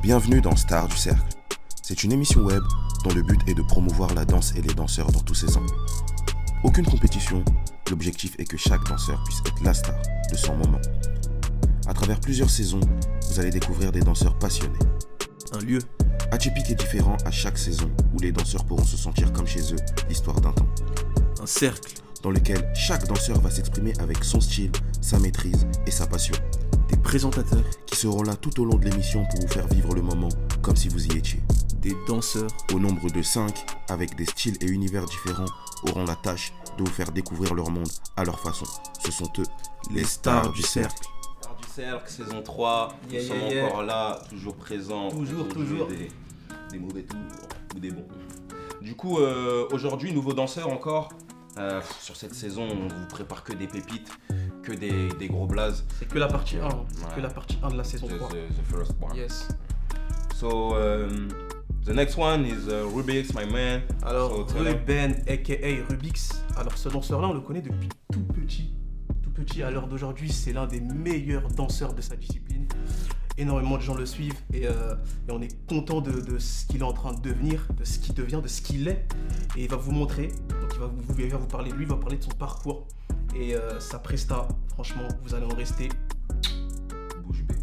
Bienvenue dans Stars du Cercle. C'est une émission web dont le but est de promouvoir la danse et les danseurs dans tous ses angles. Aucune compétition, l'objectif est que chaque danseur puisse être la star de son moment. À travers plusieurs saisons, vous allez découvrir des danseurs passionnés. Un lieu atypique et différent à chaque saison où les danseurs pourront se sentir comme chez eux l'histoire d'un temps. un cercle, Dans lequel chaque danseur va s'exprimer avec son style, sa maîtrise et sa passion. des présentateurs, Qui seront là tout au long de l'émission pour vous faire vivre le moment comme si vous y étiez. des danseurs, Au nombre de 5, avec des styles et univers différents, auront la tâche de vous faire découvrir leur monde à leur façon. Ce sont eux, les stars du cercle. Stars du Cercle, saison 3, Yeah, nous sommes yeah, yeah. encore là, toujours présents. Toujours, pour jouer toujours. Des mauvais tours ou des bons. Du coup, aujourd'hui, nouveau danseur encore. Sur cette saison, on vous prépare que des pépites, que des gros blazes. C'est que la partie 1, c'est Ouais. que la partie 1 de la saison 3. The first one. Yes. So, the next one is Rubix, my man. Alors, So, tell him. Ruben, aka Rubix. Alors, ce danseur-là, on le connaît depuis tout petit. Tout petit, à l'heure d'aujourd'hui, c'est l'un des meilleurs danseurs de sa discipline. Énormément de gens le suivent et on est content de ce qu'il est en train de devenir, de ce qu'il devient, de ce qu'il est. Et il va vous montrer, donc il va vous parler de lui, il va parler de son parcours et sa presta. Franchement, vous allez en rester. Bouche bée.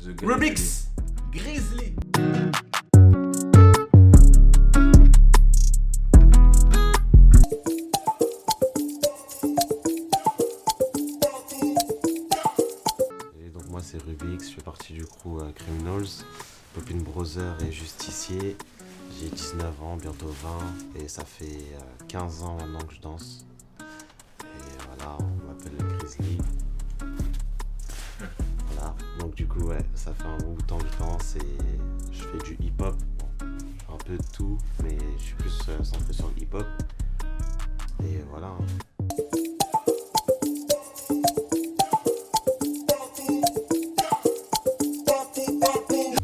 The Grizzly. Rubix Grizzly. Et donc moi c'est Rubix, je fais partie du crew Criminals, Popin Brother et Justicier. J'ai 19 ans, bientôt 20 et ça fait 15 ans maintenant que je danse. Et voilà, on m'appelle le Grizzly. Voilà, donc du coup ouais, ça fait un bon bout de temps que je danse et je fais du hip-hop. Bon, je fais un peu de tout, mais je suis plus centré sur le hip-hop. Et voilà.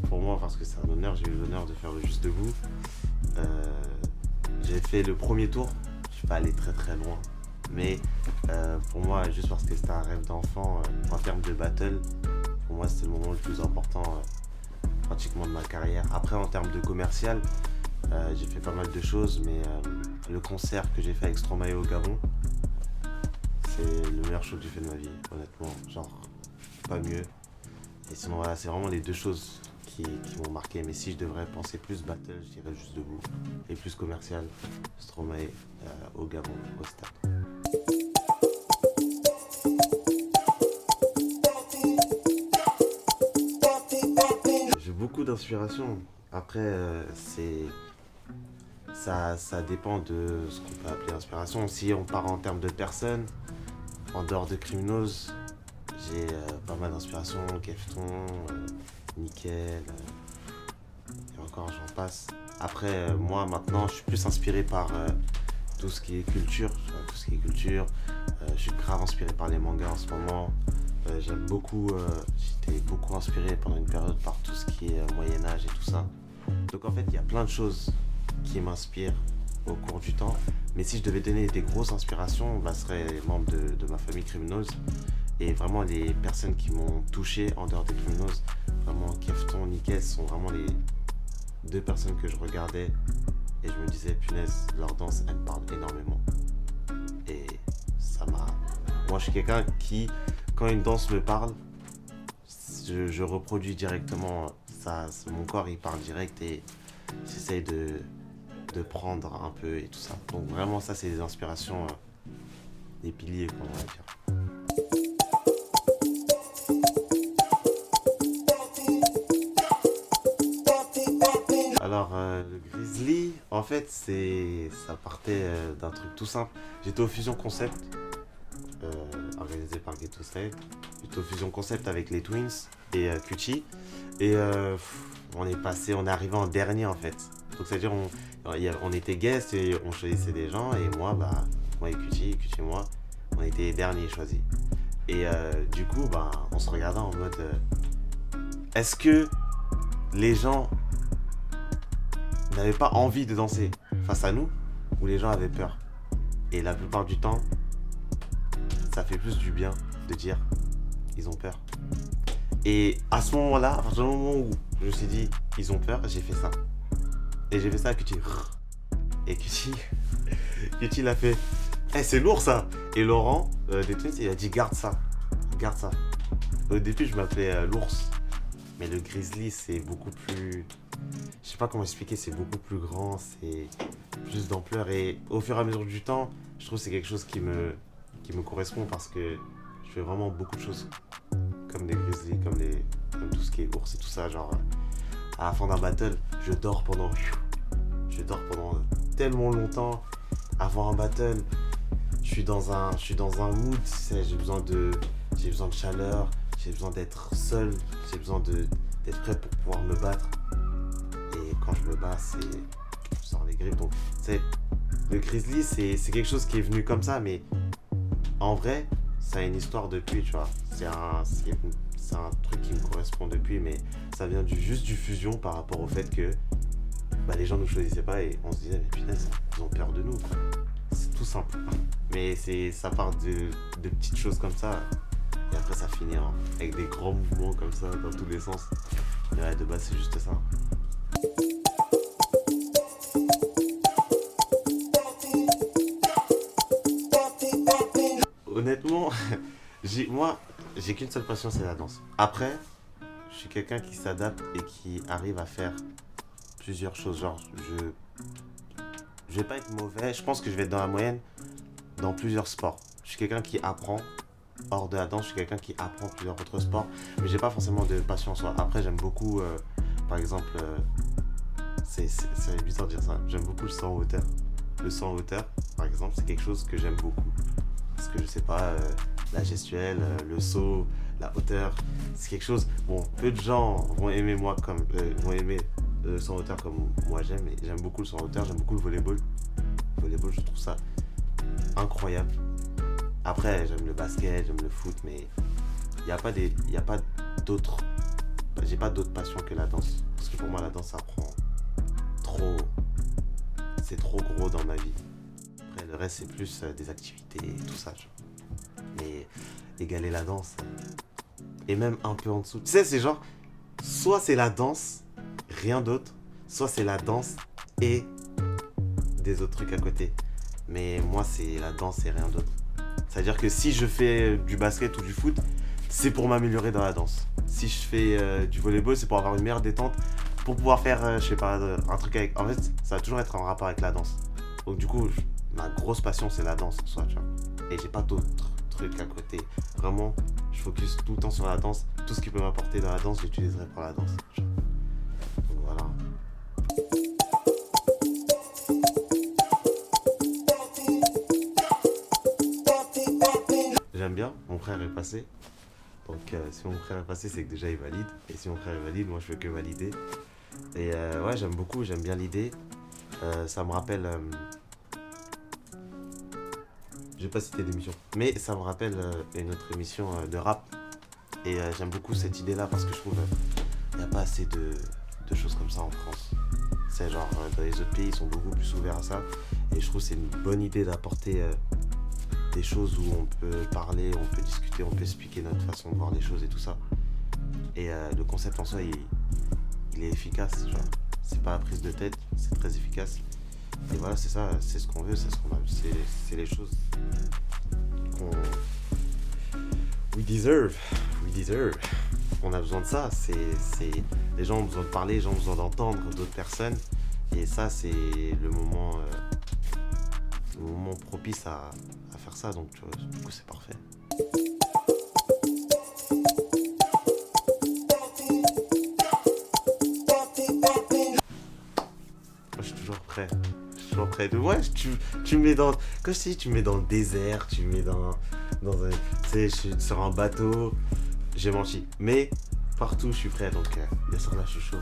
Pour moi, parce que c'est un honneur, j'ai eu l'honneur de faire le Juste Debout. J'ai fait le premier tour, je suis pas allé très très loin. Mais pour moi, juste parce que c'était un rêve d'enfant, en termes de battle, pour moi c'était le moment le plus important pratiquement de ma carrière. Après, en termes de commercial, j'ai fait pas mal de choses, mais le concert que j'ai fait avec Stromae au Gabon, c'est le meilleur show que j'ai fait de ma vie, honnêtement. Genre, pas mieux. Et sinon, voilà, c'est vraiment les deux choses qui m'ont marqué. Mais si je devrais penser plus battle, je dirais Juste Debout. Et plus commercial, Stromae au Gabon, au stade. J'ai beaucoup d'inspiration. Après, ça dépend de ce qu'on peut appeler inspiration. Si on part en termes de personnes, en dehors de Criminals, j'ai pas mal d'inspiration, Kefton, Nickel, et encore j'en passe. Après, moi maintenant, je suis plus inspiré par tout ce qui est culture. Je suis grave inspiré par les mangas en ce moment. J'aime beaucoup, j'étais beaucoup inspiré pendant une période par tout ce qui est Moyen-Âge et tout ça. Donc en fait, il y a plein de choses qui m'inspirent au cours du temps. Mais si je devais donner des grosses inspirations, ce serait les membres de ma famille Criminals. Et vraiment, les personnes qui m'ont touché en dehors des Criminals, vraiment Kefton, Nickel, sont vraiment les deux personnes que je regardais. Et je me disais, punaise, leur danse, elle parle énormément. Et ça m'a... Moi, je suis quelqu'un qui, quand une danse me parle, je reproduis directement ça. Mon corps, il parle direct et j'essaye de prendre un peu et tout ça. Donc vraiment, ça, c'est des inspirations, des piliers, quoi, on va dire. Alors, le Grizzly, en fait, ça partait d'un truc tout simple. J'étais au Fusion Concept, organisé par Ghetto Style. J'étais au Fusion Concept avec les Twins et Cutie. Et on est arrivé en dernier, en fait. Donc, c'est-à-dire, on était guest et on choisissait des gens. Et moi et Cutie et moi, on était les derniers choisis. Et du coup, on se regardait en mode... est-ce que les gens n'avaient pas envie de danser face à nous ou les gens avaient peur? Et la plupart du temps, ça fait plus du bien de dire ils ont peur. Et à ce moment-là, à partir du moment où je me suis dit, ils ont peur, j'ai fait ça. Et j'ai fait ça à Cutie. Et Cutie, Cutie l'a fait. Eh, c'est lourd ça. Et Laurent, des Twins, il a dit, garde ça. Garde ça. Au début, je m'appelais l'ours. Mais le grizzly, c'est beaucoup plus... Je sais pas comment expliquer, c'est beaucoup plus grand, c'est plus d'ampleur. Et au fur et à mesure du temps, je trouve que c'est quelque chose qui me correspond parce que je fais vraiment beaucoup de choses. Comme des grizzlies, comme tout ce qui est ours et tout ça. Genre, à la fin d'un battle, je dors pendant tellement longtemps. Avant un battle, je suis dans un mood, tu sais, j'ai besoin de chaleur, j'ai besoin d'être seul, j'ai besoin d'être prêt pour pouvoir me battre. Et quand je me bats, je sors les griffes. Donc, tu sais, le grizzly, c'est quelque chose qui est venu comme ça, mais en vrai, ça a une histoire depuis, tu vois. C'est un truc qui me correspond depuis, mais ça vient juste du fusion par rapport au fait que les gens ne nous choisissaient pas et on se disait, mais punaise, ils ont peur de nous, quoi. C'est tout simple. Mais ça part de petites choses comme ça. Et après, ça finit avec des grands mouvements comme ça, dans tous les sens. Et ouais, de base, c'est juste ça. Honnêtement, j'ai qu'une seule passion, c'est la danse. Après, je suis quelqu'un qui s'adapte et qui arrive à faire plusieurs choses. Genre, je vais pas être mauvais. Je pense que je vais être dans la moyenne dans plusieurs sports. Je suis quelqu'un qui apprend hors de la danse. Je suis quelqu'un qui apprend plusieurs autres sports. Mais j'ai pas forcément de passion en soi. Après, j'aime beaucoup, par exemple, c'est bizarre de dire ça. J'aime beaucoup le saut en hauteur. Le saut en hauteur, par exemple, c'est quelque chose que j'aime beaucoup. Parce que je sais pas, la gestuelle, le saut, la hauteur, c'est quelque chose. Bon, peu de gens vont aimer le saut en hauteur comme moi j'aime. Et j'aime beaucoup le saut en hauteur, j'aime beaucoup le volleyball. Le volleyball, je trouve ça incroyable. Après, j'aime le basket, j'aime le foot, mais il n'y a pas d'autres. J'ai pas d'autres passions que la danse. Parce que pour moi, la danse, ça prend trop. C'est trop gros dans ma vie. Après, le reste, c'est plus des activités et tout ça. Mais égaler la danse. Et même un peu en dessous. Tu sais, c'est genre, soit c'est la danse, rien d'autre, soit c'est la danse et des autres trucs à côté. Mais moi, c'est la danse et rien d'autre. C'est-à-dire que si je fais du basket ou du foot, c'est pour m'améliorer dans la danse. Si je fais du volleyball, c'est pour avoir une meilleure détente, pour pouvoir faire, je sais pas, un truc avec... En fait, ça va toujours être en rapport avec la danse. Donc du coup, ma grosse passion, c'est la danse en soi, tu vois. Et j'ai pas d'autres trucs à côté. Vraiment, je focus tout le temps sur la danse. Tout ce qui peut m'apporter dans la danse, j'utiliserai pour la danse. Donc voilà. J'aime bien, mon frère est passé. Donc si mon frère est passé, c'est que déjà il valide. Et si mon frère est valide, moi je fais que valider. Et ouais, j'aime beaucoup, j'aime bien l'idée. Ça me rappelle... je vais pas citer d'émission. Mais ça me rappelle une autre émission de rap. Et j'aime beaucoup cette idée-là parce que je trouve qu'il n'y a pas assez de choses comme ça en France. C'est genre, dans les autres pays, ils sont beaucoup plus ouverts à ça. Et je trouve que c'est une bonne idée d'apporter... des choses où on peut parler, on peut discuter, on peut expliquer notre façon de voir les choses et tout ça. Et le concept en soi, il est efficace, genre. C'est pas la prise de tête, c'est très efficace. Et voilà, c'est ça, c'est ce qu'on veut, c'est ce qu'on a. C'est les choses qu'on... We deserve. On a besoin de ça, les gens ont besoin de parler, les gens ont besoin d'entendre d'autres personnes. Et ça, c'est le moment propice à faire ça, donc tu vois, du coup c'est parfait. Moi je suis toujours prêt. Ouais, tu me mets dans... Comme si tu me mets dans le désert, tu me mets dans un... Tu sais, je suis sur un bateau, j'ai menti. Mais partout je suis prêt, donc bien sûr là je suis chaud.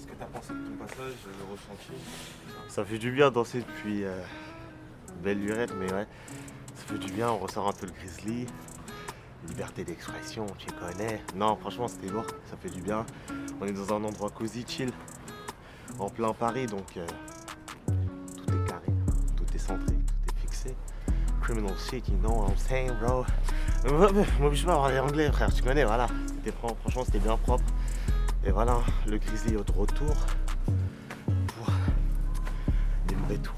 que t'as pensé de ton passage, le ressenti? Ça fait du bien danser depuis belle lurette, mais ouais, ça fait du bien, on ressort un peu le grizzly. Liberté d'expression, tu connais. Non, franchement, c'était lourd, ça fait du bien. On est dans un endroit cosy, chill, en plein Paris, donc tout est carré, tout est centré, tout est fixé. Criminal shit, you know what I'm saying, bro. M'oblige pas à parler anglais, frère, tu connais, voilà. C'était franchement, c'était bien propre. Et voilà, le grizzly est de retour pour démorer tout.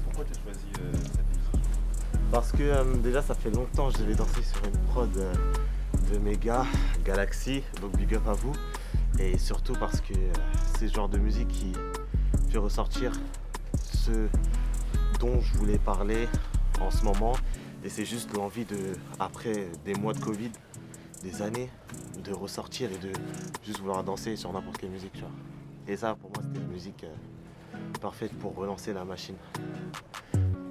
Pourquoi t'as choisi cette musique? Parce que déjà ça fait longtemps que je devais danser sur une prod de mes gars, Galaxy, donc big up à vous. Et surtout parce que c'est ce genre de musique qui fait ressortir ce dont je voulais parler en ce moment. Et c'est juste l'envie de, après des mois de Covid, des années, de ressortir et de juste vouloir danser sur n'importe quelle musique, tu vois. Et ça, pour moi, c'était la musique parfaite pour relancer la machine.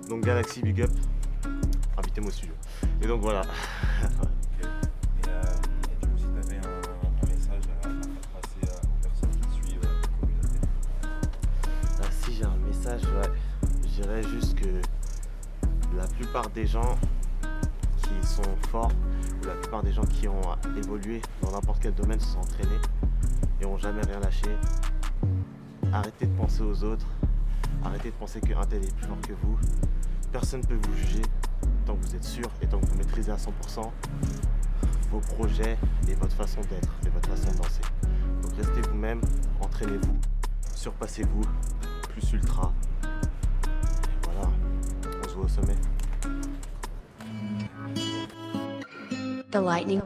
Donc Galaxy, big up, invitez-moi au studio. Et donc voilà. Et du coup, si t'avais un message à faire passer aux personnes qui te suivent, à la communauté? Ah, si j'ai un message, ouais, je dirais juste que la plupart des gens qui sont forts, ou la plupart des gens qui ont évolué dans n'importe quel domaine se sont entraînés et n'ont jamais rien lâché. Arrêtez de penser aux autres, arrêtez de penser qu'un tel est plus fort que vous. Personne ne peut vous juger tant que vous êtes sûr et tant que vous maîtrisez à 100% vos projets et votre façon d'être et votre façon de danser. Donc restez vous-même, entraînez-vous, surpassez-vous, plus ultra. Et voilà, on se voit au sommet. The lightning